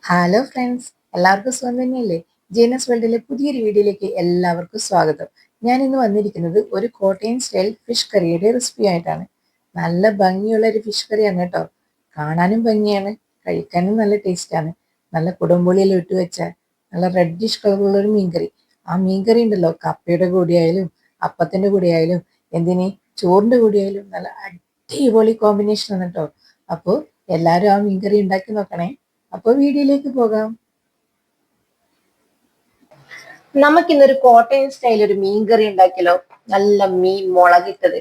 Hello friends, എല്ലാവർക്കും സുഖം തന്നെയല്ലേ? ജെനസ് വേൾഡിലെ പുതിയൊരു വീഡിയോയിലേക്ക് എല്ലാവർക്കും സ്വാഗതം. ഞാൻ ഇന്ന് വന്നിരിക്കുന്നത് ഒരു കോട്ടയം സ്റ്റൈൽ ഫിഷ് കറിയുടെ റെസിപ്പി ആയിട്ടാണ്. നല്ല ഭംഗിയുള്ള ഒരു ഫിഷ് കറിയാണ് കേട്ടോ. കാണാനും ഭംഗിയാണ്, കഴിക്കാനും നല്ല ടേസ്റ്റാണ്. നല്ല കുടംപുളിയെല്ലാം ഇട്ട് വെച്ച നല്ല റെഡിഷ് കളറുള്ള ഒരു മീൻകറി. ആ മീൻകറി ഉണ്ടല്ലോ, കപ്പയുടെ കൂടെയായാലും അപ്പത്തിന്റെ കൂടെയായാലും എന്തിന് ചോറിന്റെ കൂടെയായാലും നല്ല അടിപൊളി കോമ്പിനേഷനാണ് കേട്ടോ. അപ്പോൾ എല്ലാവരും ആ മീൻകറി ഉണ്ടാക്കി നോക്കണേ. അപ്പൊ വീഡിയോയിലേക്ക് പോകാം. നമുക്കിന്നൊരു കോട്ടയം സ്റ്റൈൽ ഒരു മീൻ കറി ഉണ്ടാക്കിയല്ലോ. നല്ല മീൻ മുളകിട്ടത്,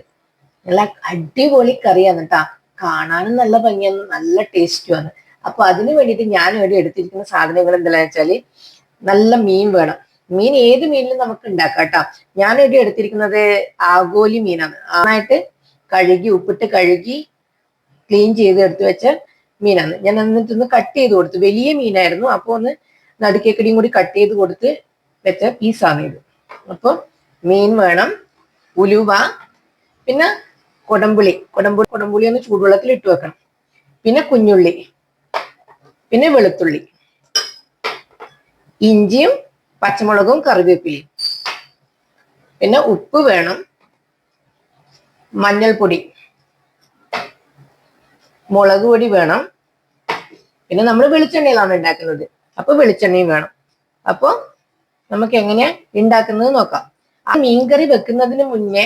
നല്ല അടിപൊളി കറിയാണ് കേട്ടാ. കാണാനും നല്ല ഭംഗിയാണ്, നല്ല ടേസ്റ്റുമാണ്. അപ്പൊ അതിന് വേണ്ടിയിട്ട് ഞാൻ ഇവിടെ എടുത്തിരിക്കുന്ന സാധനങ്ങൾ എന്താണെന്ന് വെച്ചാല്, നല്ല മീൻ വേണം. മീൻ ഏത് മീനിലും നമുക്ക് ഉണ്ടാക്കാം കേട്ടോ. ഞാൻ ഇവിടെ എടുത്തിരിക്കുന്നത് ആഗോലി മീനാണ്. നന്നായിട്ട് കഴുകി ഉപ്പിട്ട് കഴുകി ക്ലീൻ ചെയ്ത് എടുത്തു വെച്ച മീനാണ്. ഞാൻ എന്നിട്ടൊന്ന് കട്ട് ചെയ്ത് കൊടുത്തു. വലിയ മീനായിരുന്നു, അപ്പൊ ഒന്ന് നടുക്കേക്കടിയും കൂടി കട്ട് ചെയ്ത് കൊടുത്ത് വെച്ച പീസാണ് ഇത്. അപ്പൊ മീൻ വേണം, ഉലുവ, പിന്നെ കൊടമ്പുളി ഒന്ന് ചൂടുവെള്ളത്തിൽ ഇട്ട് വെക്കണം. പിന്നെ കുഞ്ഞുള്ളി, പിന്നെ വെളുത്തുള്ളി, ഇഞ്ചിയും പച്ചമുളകും കറിവേപ്പിലയും, പിന്നെ ഉപ്പ് വേണം, മഞ്ഞൾപ്പൊടി, മുളക് പൊടി വേണം. പിന്നെ നമ്മൾ വെളിച്ചെണ്ണയിലാണ് ഉണ്ടാക്കുന്നത്, അപ്പൊ വെളിച്ചെണ്ണയും വേണം. അപ്പൊ നമുക്ക് എങ്ങനെ ഉണ്ടാക്കുന്നത് നോക്കാം. ആ മീൻകറി വെക്കുന്നതിന് മുന്നേ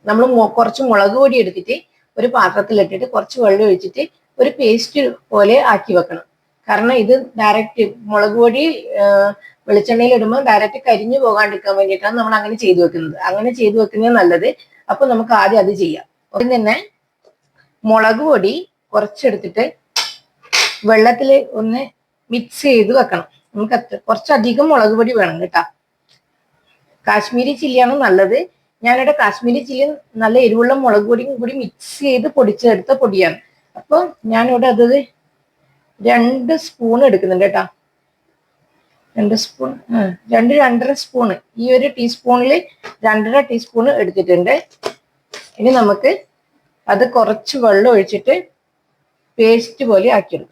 നമ്മൾ കുറച്ച് മുളക് പൊടി എടുത്തിട്ട് ഒരു പാത്രത്തിലിട്ടിട്ട് കുറച്ച് വെള്ളം ഒഴിച്ചിട്ട് ഒരു പേസ്റ്റ് പോലെ ആക്കി വെക്കണം. കാരണം ഇത് ഡയറക്റ്റ് മുളക് പൊടി വെളിച്ചെണ്ണയിൽ ഇടുമ്പോൾ ഡയറക്റ്റ് കരിഞ്ഞു പോകാണ്ടിരിക്കാൻ വേണ്ടിയിട്ടാണ് നമ്മൾ അങ്ങനെ ചെയ്തു വെക്കുന്നത്. അങ്ങനെ ചെയ്തു വെക്കുന്നത് നല്ലത്. അപ്പൊ നമുക്ക് ആദ്യം അത് ചെയ്യാം. ആദ്യം തന്നെ മുളക് പൊടി കുറച്ചെടുത്തിട്ട് വെള്ളത്തിൽ ഒന്ന് മിക്സ് ചെയ്ത് വെക്കണം. നമുക്ക് കുറച്ചധികം മുളക് പൊടി വേണം കേട്ടാ. കാശ്മീരി ചില്ലിയാണ് നല്ലത്. ഞാനിവിടെ കാശ്മീരി ചില്ലി നല്ല എരിവുള്ള മുളക് പൊടിയും കൂടി മിക്സ് ചെയ്ത് പൊടിച്ചെടുത്ത പൊടിയാണ്. അപ്പൊ ഞാനിവിടെ അത് 2 സ്പൂൺ എടുക്കുന്നുണ്ട് കേട്ടാ. 2 സ്പൂൺ, 2-2.5 സ്പൂണ്. ഈ ഒരു ടീസ്പൂണിൽ 2.5 ടീസ്പൂൺ എടുത്തിട്ടുണ്ട്. ഇനി നമുക്ക് അത് കുറച്ച് വെള്ളം ഒഴിച്ചിട്ട് പേസ്റ്റ് പോലെ ആക്കിയെടുക്കും.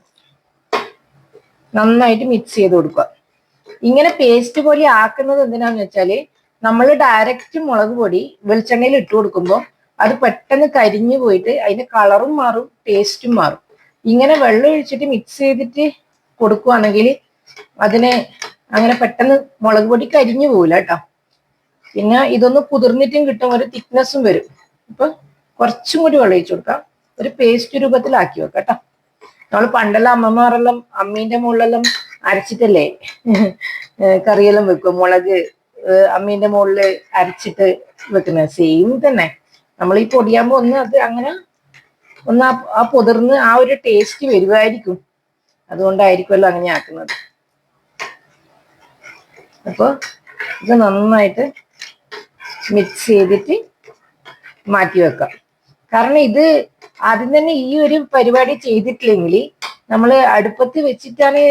നന്നായിട്ട് മിക്സ് ചെയ്ത് കൊടുക്കുക. ഇങ്ങനെ പേസ്റ്റ് പോലെ ആക്കുന്നത് എന്തിനാന്ന് വെച്ചാല്, നമ്മൾ ഡയറക്റ്റ് മുളക് പൊടി വെളിച്ചെണ്ണയിൽ ഇട്ട് കൊടുക്കുമ്പോൾ അത് പെട്ടെന്ന് കരിഞ്ഞു പോയിട്ട് അതിന്റെ കളറും മാറും, ടേസ്റ്റും മാറും. ഇങ്ങനെ വെള്ളം ഒഴിച്ചിട്ട് മിക്സ് ചെയ്തിട്ട് കൊടുക്കുവാണെങ്കിൽ അതിന് അങ്ങനെ പെട്ടെന്ന് മുളക് പൊടി കരിഞ്ഞു പോവില്ല കേട്ടോ. പിന്നെ ഇതൊന്ന് കുതിർന്നിട്ടും കിട്ടും, ഒരു തിക്നെസ്സും വരും. അപ്പൊ കുറച്ചും കൂടി വെള്ളം ഒഴിച്ചു കൊടുക്കാം. ഒരു പേസ്റ്റ് രൂപത്തിലാക്കി വെക്കാം കേട്ടോ. നമ്മൾ പണ്ടെല്ലാം അമ്മമാരെല്ലാം അമ്മീന്റെ മുകളിലെല്ലാം അരച്ചിട്ടല്ലേ കറിയെല്ലാം വെക്കും. മുളക് അമ്മീന്റെ മുകളിൽ അരച്ചിട്ട് വെക്കുന്നത് സെയിം തന്നെ. നമ്മൾ ഈ പൊടിയാകുമ്പോ ഒന്ന് അത് അങ്ങനെ ഒന്ന് ആ പൊതിർന്ന് ആ ഒരു ടേസ്റ്റ് വരുമായിരിക്കും. അതുകൊണ്ടായിരിക്കുമല്ലോ അങ്ങനെ ആക്കുന്നത്. അപ്പൊ ഇത് നന്നായിട്ട് മിക്സ് ചെയ്തിട്ട് മാറ്റി വെക്കാം. കാരണം ഇത് ആദ്യം തന്നെ ഈ ഒരു പരിപാടി ചെയ്തിട്ടില്ലെങ്കിൽ നമ്മൾ അടുപ്പത്ത് വെച്ചിട്ടാണ്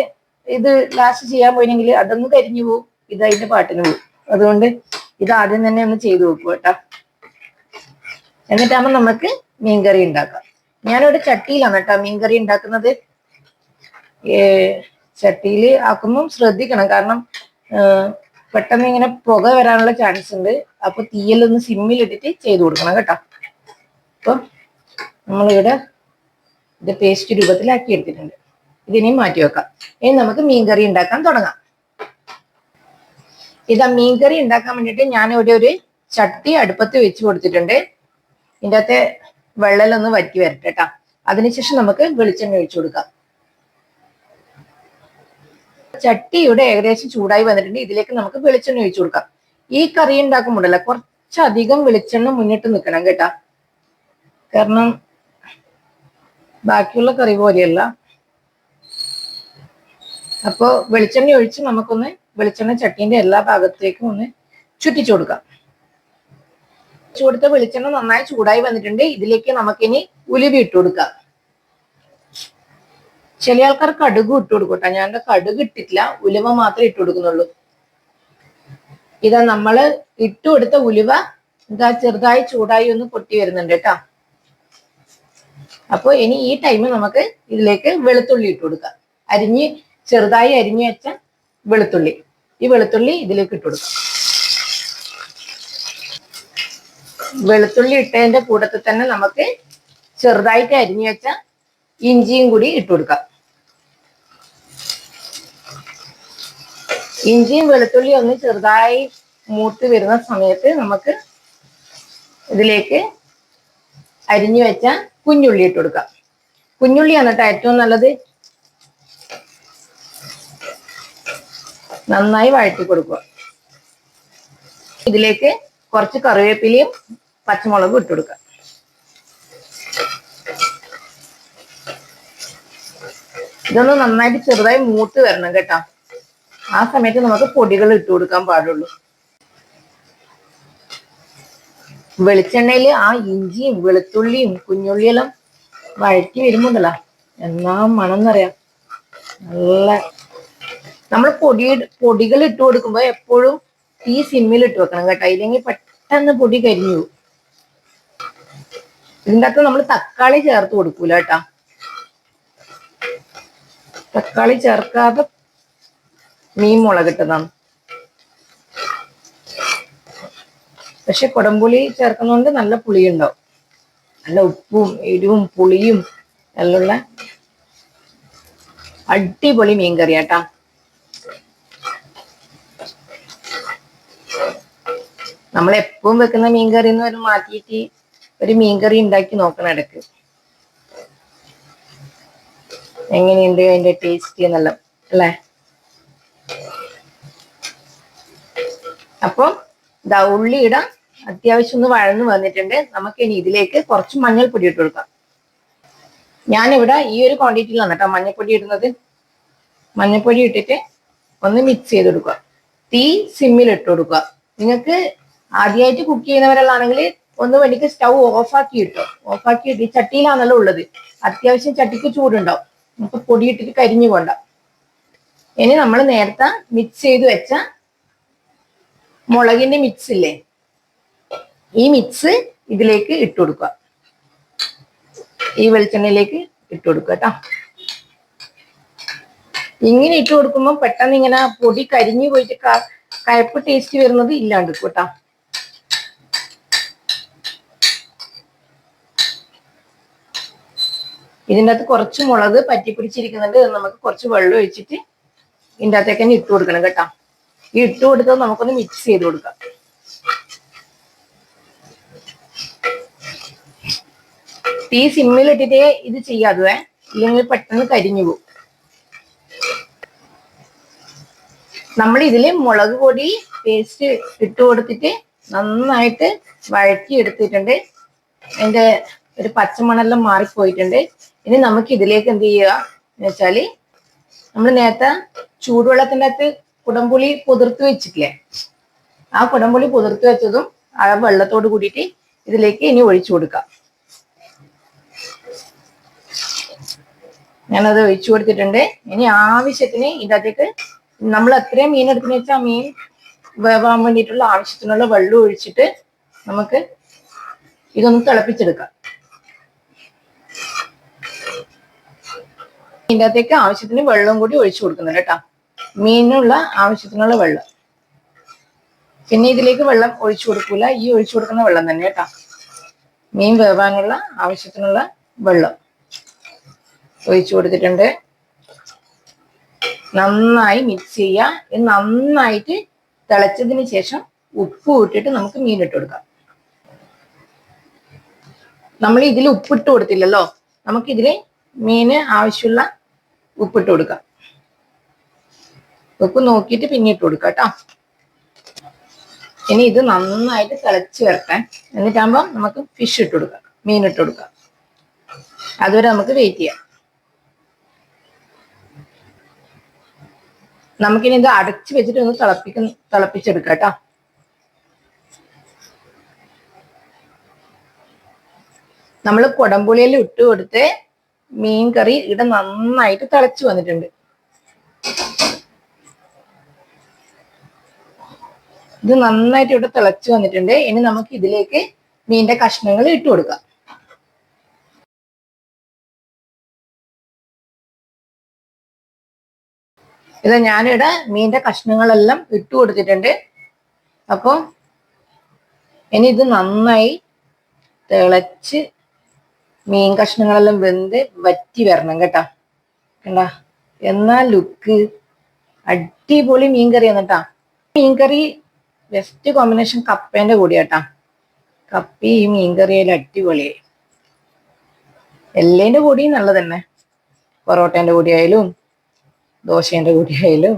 ഇത് ലാസ്റ്റ് ചെയ്യാൻ പോയെങ്കിൽ അതൊന്ന് കരിഞ്ഞു പോകും, ഇത് അതിന്റെ പാട്ടിന് പോകും. അതുകൊണ്ട് ഇത് ആദ്യം തന്നെ ഒന്ന് ചെയ്തു വെക്കും കേട്ടോ. എന്നിട്ടാകുമ്പോൾ നമുക്ക് മീൻകറി ഉണ്ടാക്കാം. ഞാനിവിടെ ചട്ടിയിലാണ് കേട്ടോ മീൻകറി ഉണ്ടാക്കുന്നത്. ചട്ടിയിൽ ആക്കുമ്പോൾ ശ്രദ്ധിക്കണം, കാരണം പെട്ടെന്ന് ഇങ്ങനെ പുക വരാനുള്ള ചാൻസ് ഉണ്ട്. അപ്പൊ തീയലൊന്ന് സിമ്മിലിട്ടിട്ട് ചെയ്തു കൊടുക്കണം കേട്ടോ. അപ്പൊ നമ്മളിവിടെ ഇത് പേസ്റ്റ് രൂപത്തിലാക്കി എടുത്തിട്ടുണ്ട്. ഇതിനെയും മാറ്റി വെക്കാം. ഇനി നമുക്ക് മീൻകറി ഉണ്ടാക്കാൻ തുടങ്ങാം. ഇതാ മീൻകറി ഉണ്ടാക്കാൻ വേണ്ടിയിട്ട് ഞാനിവിടെ ഒരു ചട്ടി അടുപ്പത്ത് വെച്ച് കൊടുത്തിട്ടുണ്ട്. ഇതിൻ്റെ അകത്തെ വെള്ളം ഒന്ന് വറ്റി വരട്ടെ കേട്ടോ. അതിനുശേഷം നമുക്ക് വെളിച്ചെണ്ണ ഒഴിച്ചു കൊടുക്കാം. ചട്ടി ഇവിടെ ഏകദേശം ചൂടായി വന്നിട്ടുണ്ട്. ഇതിലേക്ക് നമുക്ക് വെളിച്ചെണ്ണ ഒഴിച്ചു കൊടുക്കാം. ഈ കറി ഉണ്ടാക്കുമ്പോഴല്ല കുറച്ചധികം വെളിച്ചെണ്ണ മുന്നിട്ട് നിൽക്കണം കേട്ടാ. കാരണം ബാക്കിയുള്ള കറി പോലെയല്ല. അപ്പോ വെളിച്ചെണ്ണ ഒഴിച്ച് നമുക്കൊന്ന് വെളിച്ചെണ്ണ ചട്ടീന്റെ എല്ലാ ഭാഗത്തേക്കും ഒന്ന് ചുറ്റിച്ചു കൊടുക്കാം. കൊടുത്ത വെളിച്ചെണ്ണ നന്നായി ചൂടായി വന്നിട്ടുണ്ട്. ഇതിലേക്ക് നമുക്കിനി ഉലുവ ഇട്ട് കൊടുക്കാം. ചില ആൾക്കാർ കടുക് ഇട്ട് കൊടുക്കട്ടെ. ഞാൻ കടുക് ഇട്ടിട്ടില്ല, ഉലുവ മാത്രമേ ഇട്ട് കൊടുക്കുന്നുള്ളൂ. ഇതാ നമ്മള് ഇട്ട് കൊടുത്ത ഉലുവ ഇതാ ചെറുതായി ചൂടായി ഒന്ന് പൊട്ടി വരുന്നുണ്ട് കേട്ടോ. അപ്പൊ ഇനി ഈ ടൈം നമുക്ക് ഇതിലേക്ക് വെളുത്തുള്ളി ഇട്ട് കൊടുക്കാം. അരിഞ്ഞ് ചെറുതായി അരിഞ്ഞു വെച്ച വെളുത്തുള്ളി. ഈ വെളുത്തുള്ളി ഇതിലേക്ക് ഇട്ട് കൊടുക്കാം. വെളുത്തുള്ളി ഇട്ടതിന്റെ കൂട്ടത്തിൽ തന്നെ നമുക്ക് ചെറുതായിട്ട് അരിഞ്ഞു വെച്ച ഇഞ്ചിയും കൂടി ഇട്ട് കൊടുക്കാം. ഇഞ്ചിയും വെളുത്തുള്ളിയും ഒന്ന് ചെറുതായി മൂത്ത് വരുന്ന സമയത്ത് നമുക്ക് ഇതിലേക്ക് അരിഞ്ഞു വെച്ച കുഞ്ഞുള്ളി ഇട്ട് കൊടുക്കാം. കുഞ്ഞുള്ളിയാണ് കേട്ടോ ഏറ്റവും നല്ലത്. നന്നായി വഴറ്റി കൊടുക്കുക. ഇതിലേക്ക് കുറച്ച് കറിവേപ്പിലയും പച്ചമുളകും ഇട്ട് കൊടുക്കുക. ഇതൊന്ന് നന്നായിട്ട് ചെറുതായി മൂത്ത് വരണം കേട്ടോ. ആ സമയത്ത് നമുക്ക് പൊടികൾ ഇട്ട് കൊടുക്കാൻ പാടുള്ളൂ. വെളിച്ചെണ്ണയിൽ ആ ഇഞ്ചിയും വെളുത്തുള്ളിയും കുഞ്ഞുള്ളിയെല്ലാം വഴറ്റി വരുമ്പോണ്ടല്ലോ എന്നാ മണം എന്നറിയാം. നല്ല നമ്മൾ പൊടികൾ ഇട്ട് കൊടുക്കുമ്പോൾ എപ്പോഴും തീ സിമ്മിൽ ഇട്ട് വെക്കണം കേട്ടോ. ഇല്ലെങ്കിൽ പെട്ടെന്ന് പൊടി കരിഞ്ഞു പോകും. ഇതിൻ്റെ അകത്ത് നമ്മൾ തക്കാളി ചേർത്ത് കൊടുക്കൂല കേട്ടോ. തക്കാളി ചേർക്കാതെ മീൻ മുളകിട്ടതാണ്. പക്ഷെ കുടംപുളി ചേർക്കുന്നതുകൊണ്ട് നല്ല പുളി ഉണ്ടാവും. നല്ല ഉപ്പും എരിവും പുളിയും എല്ലാം അടിപൊളി മീൻകറി കേട്ടാ. നമ്മൾ എപ്പോഴും വെക്കുന്ന മീൻകറി എന്ന് ഒരു മാറ്റിയിട്ട് ഒരു മീൻകറി ഉണ്ടാക്കി നോക്കണം ഇടയ്ക്ക്. എങ്ങനെയുണ്ട് അതിന്റെ ടേസ്റ്റ് എന്നെല്ലാം അല്ലേ. അപ്പം ഇതാ ഉള്ളിയിട അത്യാവശ്യം ഒന്ന് വഴന്ന് വന്നിട്ടുണ്ട്. നമുക്ക് ഇനി ഇതിലേക്ക് കുറച്ച് മഞ്ഞൾപ്പൊടി ഇട്ട് കൊടുക്കാം. ഞാനിവിടെ ഈ ഒരു ക്വാണ്ടിറ്റിയിലാണ് കേട്ടോ മഞ്ഞൾപ്പൊടി ഇടുന്നത്. മഞ്ഞൾപ്പൊടി ഇട്ടിട്ട് ഒന്ന് മിക്സ് ചെയ്ത് കൊടുക്കുക. തീ സിമ്മിൽ ഇട്ട് കൊടുക്കുക. നിങ്ങൾക്ക് ആദ്യമായിട്ട് കുക്ക് ചെയ്യുന്നവരെല്ലാണെങ്കിൽ ഒന്ന് വേണ്ടിക്ക് സ്റ്റൗ ഓഫാക്കി ഇട്ടോ. ഓഫാക്കിയിട്ട് ഈ ചട്ടിയിലാണല്ലോ ഉള്ളത്. അത്യാവശ്യം ചട്ടിക്ക് ചൂടുണ്ടാവും. നമുക്ക് പൊടി ഇട്ടിട്ട് കരിഞ്ഞു പോണ്ട. ഇനി നമ്മൾ നേരത്തെ മിക്സ് ചെയ്ത് വെച്ച മുളകിന്റെ മിക്സ് ഇല്ലേ, ഈ മിക്സ് ഇതിലേക്ക് ഇട്ട് കൊടുക്കുക. ഈ വെളിച്ചെണ്ണയിലേക്ക് ഇട്ട് കൊടുക്കുക കേട്ടോ. ഇങ്ങനെ ഇട്ട് കൊടുക്കുമ്പോൾ പെട്ടെന്ന് ഇങ്ങനെ പൊടി കരിഞ്ഞു പോയിട്ട് കയപ്പ് ടേസ്റ്റ് വരുന്നത് ഇല്ലാണ്ട് കേട്ടോ. ഇതിൻ്റെ അകത്ത് കുറച്ച് മുളക് പറ്റി പിടിച്ചിരിക്കുന്നുണ്ട്. നമുക്ക് കുറച്ച് വെള്ളം ഒഴിച്ചിട്ട് ഇതിൻ്റെ അകത്തേക്ക് തന്നെ ഇട്ട് കൊടുക്കണം കേട്ടോ. ഈ ഇട്ട് കൊടുത്തത് നമുക്കൊന്ന് മിക്സ് ചെയ്ത് കൊടുക്കാം. തീ സിമ്മിൽ ഇട്ടിട്ടേ ഇത് ചെയ്യാതെ, ഇല്ലെങ്കിൽ പെട്ടെന്ന് കരിഞ്ഞു പോകും. നമ്മൾ ഇതില് മുളക് പൊടി പേസ്റ്റ് ഇട്ട് കൊടുത്തിട്ട് നന്നായിട്ട് വഴറ്റി എടുത്തിട്ടുണ്ട്. അതിന്റെ ഒരു പച്ചമണെല്ലാം മാറിപ്പോയിട്ടുണ്ട്. ഇനി നമുക്ക് ഇതിലേക്ക് എന്ത് ചെയ്യുക എന്ന് വെച്ചാല്, നമ്മൾ നേരത്തെ ചൂടുവെള്ളത്തിൻ്റെ അകത്ത് കുടംപുളി പുതിർത്ത് വെച്ചിട്ടില്ലേ, ആ കുടംപുളി പുതിർത്ത് വെച്ചതും ആ വെള്ളത്തോട് കൂടിയിട്ട് ഇതിലേക്ക് ഇനി ഒഴിച്ചു കൊടുക്കാം. ഞാനത് ഒഴിച്ചു കൊടുത്തിട്ടുണ്ട്. ഇനി ആവശ്യത്തിന് ഇതിനകത്തേക്ക് നമ്മൾ എത്രയും മീൻ എടുക്കുന്ന വെച്ചാൽ മീൻ വേവാൻ വേണ്ടിയിട്ടുള്ള ആവശ്യത്തിനുള്ള വെള്ളം ഒഴിച്ചിട്ട് നമുക്ക് ഇതൊന്ന് തിളപ്പിച്ചെടുക്കാം. ഇതിൻ്റെ അകത്തേക്ക് ആവശ്യത്തിന് വെള്ളം കൂടി ഒഴിച്ചു കൊടുക്കുന്നുണ്ട് കേട്ടോ. മീനിനുള്ള ആവശ്യത്തിനുള്ള വെള്ളം. പിന്നെ ഇതിലേക്ക് വെള്ളം ഒഴിച്ചു കൊടുക്കൂല, ഈ ഒഴിച്ചു കൊടുക്കുന്ന വെള്ളം തന്നെ കേട്ടോ. മീൻ വേവാനുള്ള ആവശ്യത്തിനുള്ള വെള്ളം ഒഴിച്ചു കൊടുത്തിട്ടുണ്ട്. നന്നായി മിക്സ് ചെയ്യുക. ഇത് നന്നായിട്ട് തിളച്ചതിന് ശേഷം ഉപ്പ് ഇട്ടിട്ട് നമുക്ക് മീൻ ഇട്ട് കൊടുക്കാം. നമ്മൾ ഇതിൽ ഉപ്പിട്ട് കൊടുത്തില്ലല്ലോ, നമുക്കിതിൽ മീന് ആവശ്യമുള്ള ഉപ്പിട്ട് കൊടുക്കാം. ഉപ്പ് നോക്കിയിട്ട് പിന്നെ ഇട്ട് കൊടുക്കാം കേട്ടോ. ഇനി ഇത് നന്നായിട്ട് തിളച്ച് വരട്ടെ. എന്നിട്ടാകുമ്പോൾ നമുക്ക് ഫിഷ് ഇട്ട് കൊടുക്കാം, മീൻ ഇട്ട് കൊടുക്കാം. അതുവരെ നമുക്ക് വെയിറ്റ് ചെയ്യാം. നമുക്കിനി ഇത് അടച്ചു വെച്ചിട്ട് ഒന്ന് തിളപ്പിച്ചെടുക്കാം കേട്ടോ. നമ്മൾ കുടംപുളിയെല്ലാം ഇട്ട് കൊടുത്ത് മീൻ കറി ഇവിടെ നന്നായിട്ട് തിളച്ചു വന്നിട്ടുണ്ട്. ഇത് നന്നായിട്ട് ഇവിടെ തിളച്ചു വന്നിട്ടുണ്ട്. ഇനി നമുക്ക് ഇതിലേക്ക് മീനിന്റെ കഷ്ണങ്ങൾ ഇട്ട് കൊടുക്കാം. ഇത് ഞാനിവിടെ മീനിന്റെ കഷ്ണങ്ങളെല്ലാം ഇട്ട് കൊടുത്തിട്ടുണ്ട്. അപ്പോൾ ഇനി ഇത് നന്നായി തിളച്ച് മീൻ കഷ്ണങ്ങളെല്ലാം വെന്ത് വറ്റി വരണം കേട്ടാ. കണ്ടാ എന്നാ ലുക്ക് അടിപൊളി മീൻകറിയാണ് കേട്ടാ. മീൻകറി ബെസ്റ്റ് കോമ്പിനേഷൻ കപ്പേന്റെ കൂടിയാട്ടാ. കപ്പി ഈ മീൻകറിയിൽ അടിപൊളിയായി. എല്ലേന്റെ കൂടിയും നല്ല തന്നെ. പൊറോട്ടേന്റെ കൂടിയായാലും ദോശേന്റെ കൂടിയായാലും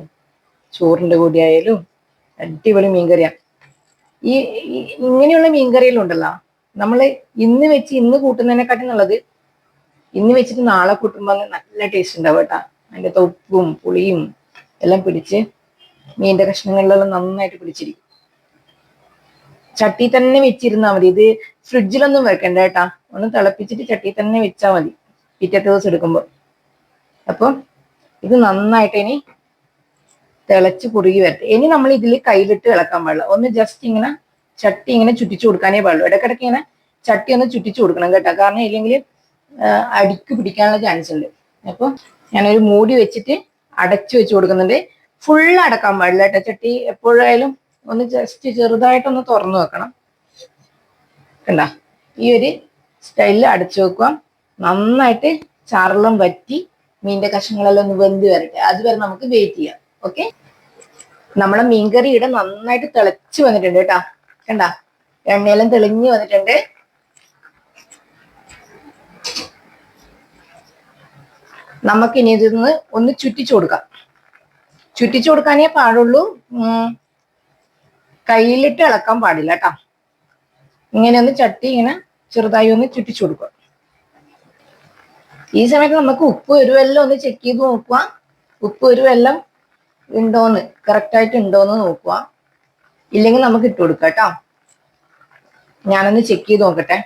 ചോറിന്റെ കൂടിയായാലും അടിപൊളി മീൻകറിയാണ്. ഈ ഇങ്ങനെയുള്ള മീൻകറിയിലുണ്ടല്ലോ, നമ്മൾ ഇന്ന് വെച്ച് ഇന്ന് കൂട്ടുന്നതിനെക്കാട്ടി നല്ലത് ഇന്ന് വെച്ചിട്ട് നാളെ കൂട്ടുമ്പോൾ നല്ല ടേസ്റ്റ് ഉണ്ടാവും കേട്ടാ. അതിന്റെ ഉപ്പും പുളിയും എല്ലാം പിടിച്ച് മീനിന്റെ കഷ്ണങ്ങളിലെല്ലാം നന്നായിട്ട് പിടിച്ചിരിക്കും. ചട്ടി തന്നെ വെച്ചിരുന്നാൽ മതി. ഇത് ഫ്രിഡ്ജിലൊന്നും വെക്കണ്ട കേട്ടാ. ഒന്ന് തിളപ്പിച്ചിട്ട് ചട്ടി തന്നെ വെച്ചാൽ മതി പിറ്റത്തെ ദിവസം എടുക്കുമ്പോൾ. അപ്പൊ ഇത് നന്നായിട്ട് ഇനി തിളച്ച് കുറുകി വരട്ടെ. ഇനി നമ്മൾ ഇതിൽ കയ്യിലിട്ട് ഇളക്കാൻ പാടില്ല. ഒന്ന് ജസ്റ്റ് ഇങ്ങനെ ചട്ടി ഇങ്ങനെ ചുറ്റിച്ചു കൊടുക്കാനേ പാടുള്ളൂ. ഇടയ്ക്കിടയ്ക്ക് ഇങ്ങനെ ചട്ടി ഒന്ന് ചുറ്റിച്ചു കൊടുക്കണം കേട്ടോ. കാരണം ഇല്ലെങ്കിൽ അടിക്ക് പിടിക്കാനുള്ള ചാൻസ് ഉണ്ട്. അപ്പൊ ഞാനൊരു മൂടി വെച്ചിട്ട് അടച്ചു വെച്ച് കൊടുക്കുന്നുണ്ട്. ഫുള്ള് അടക്കാൻ പാടില്ല കേട്ടോ. ചട്ടി എപ്പോഴായാലും ഒന്ന് ജസ്റ്റ് ചെറുതായിട്ടൊന്ന് തുറന്നു വെക്കണം. കണ്ട ഈ ഒരു സ്റ്റൈലിൽ അടച്ചു വെക്കുക. നന്നായിട്ട് ചാറെല്ലാം വറ്റി മീനിന്റെ കഷ്ണങ്ങളെല്ലാം ഒന്ന് വെന്ത് വരട്ടെ. അതുവരെ നമുക്ക് വെയിറ്റ് ചെയ്യാം. ഓക്കെ, നമ്മളെ മീൻകറി ഇവിടെ നന്നായിട്ട് തിളച്ച് വന്നിട്ടുണ്ട് കേട്ടാ. കണ്ട എണ്ണയെല്ലാം തെളിഞ്ഞ് വന്നിട്ടുണ്ട്. നമുക്കിനി ഇതിന്ന് ഒന്ന് ചുറ്റിച്ചു കൊടുക്കാം. ചുറ്റിച്ചു കൊടുക്കാനേ പാടുള്ളൂ, കയ്യിലിട്ട് ഇളക്കാൻ പാടില്ല കേട്ടാ. ഇങ്ങനെ ഒന്ന് ചട്ടി ഇങ്ങനെ ചെറുതായി ഒന്ന് ചുറ്റിച്ചു കൊടുക്കുക. ഈ സമയത്ത് നമുക്ക് ഉപ്പ് എരിവെല്ലാം ഒന്ന് ചെക്ക് ചെയ്ത് നോക്കുക. ഉപ്പ് എരിവെല്ലാം ഉണ്ടോന്ന് കറക്റ്റായിട്ട് ഉണ്ടോന്ന് നോക്കുക. ഇല്ലെങ്കിൽ നമുക്ക് ഇട്ട് കൊടുക്കാം കേട്ടോ. ഞാനൊന്ന് ചെക്ക് ചെയ്ത് നോക്കട്ടെ.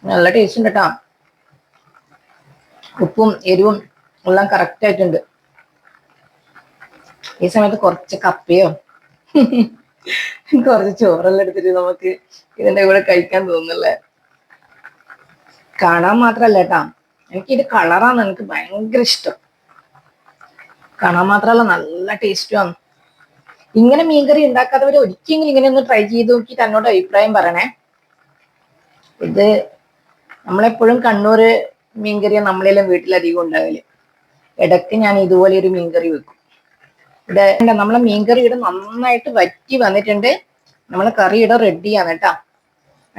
നല്ല ടേസ്റ്റ് ഉണ്ട് കേട്ടോ. ഉപ്പും എരിവും എല്ലാം കറക്റ്റ് ആയിട്ടുണ്ട്. ഈ സമയത്ത് കുറച്ച് കപ്പയോ കുറച്ച് ചോറെല്ലാം എടുത്തിട്ട് നമുക്ക് ഇതിന്റെ കൂടെ കഴിക്കാൻ തോന്നുന്നല്ലേ. കാണാൻ മാത്രല്ല കേട്ടാ, എനിക്കിത് കളറാണ് എനിക്ക് ഭയങ്കര ഇഷ്ടം. കാണാൻ മാത്രല്ല നല്ല ടേസ്റ്റുമാണ്. ഇങ്ങനെ മീൻകറി ഉണ്ടാക്കാത്തവര് ഒരിക്കലും ഇങ്ങനെ ഒന്ന് ട്രൈ ചെയ്ത് നോക്കി തന്നോട് അഭിപ്രായം പറയണേ. ഇത് നമ്മളെപ്പോഴും കണ്ണൂര് മീൻകറിയാണ് നമ്മളെല്ലാം വീട്ടിലധികം ഉണ്ടാവില്ല. ഇടയ്ക്ക് ഞാൻ ഇതുപോലെ ഒരു മീൻകറി വെക്കും. ഇവിടെ നമ്മളെ മീൻകറി ഇവിടെ നന്നായിട്ട് വറ്റി വന്നിട്ടുണ്ട്. നമ്മളെ കറി ഇവിടെ റെഡിയാണ് കേട്ടാ.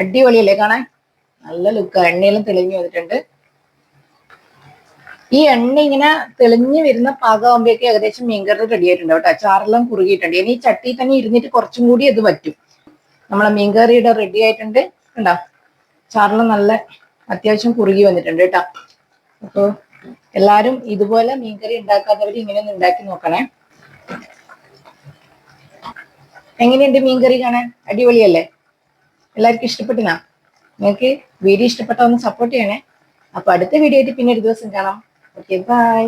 അടിപൊളിയല്ലേ കാണാൻ? നല്ല ലുക്ക്. എണ്ണയെല്ലാം തെളിഞ്ഞു വന്നിട്ടുണ്ട്. ഈ എണ്ണ ഇങ്ങനെ തെളിഞ്ഞു വരുന്ന പാകമാകുമ്പോഴേക്ക് ഏകദേശം മീൻകറി റെഡി ആയിട്ടുണ്ട് കേട്ടോ. ചാറെല്ലാം കുറുകിയിട്ടുണ്ട്. ഇനി ചട്ടി തന്നെ ഇരുന്നിട്ട് കുറച്ചും കൂടി ഇത് പറ്റും. നമ്മളെ മീൻകറിയുടെ റെഡി ആയിട്ടുണ്ട്. കണ്ടോ, ചാറെല്ലാം നല്ല അത്യാവശ്യം കുറുകി വന്നിട്ടുണ്ട് കേട്ടോ. അപ്പോൾ എല്ലാരും ഇതുപോലെ മീൻകറി ഉണ്ടാക്കാത്തവർ ഇങ്ങനെയൊന്ന് ഉണ്ടാക്കി നോക്കണേ. എങ്ങനെയുണ്ട് മീൻകറി കാണാൻ? അടിപൊളിയല്ലേ? എല്ലാവർക്കും ഇഷ്ടപ്പെട്ടിനാ? നിങ്ങൾക്ക് വീഡിയോ ഇഷ്ടപ്പെട്ട ഒന്ന് സപ്പോർട്ട് ചെയ്യണേ. അപ്പൊ അടുത്ത വീഡിയോ ആയിട്ട് പിന്നെ ഒരു ദിവസം കാണാം. Okay, by.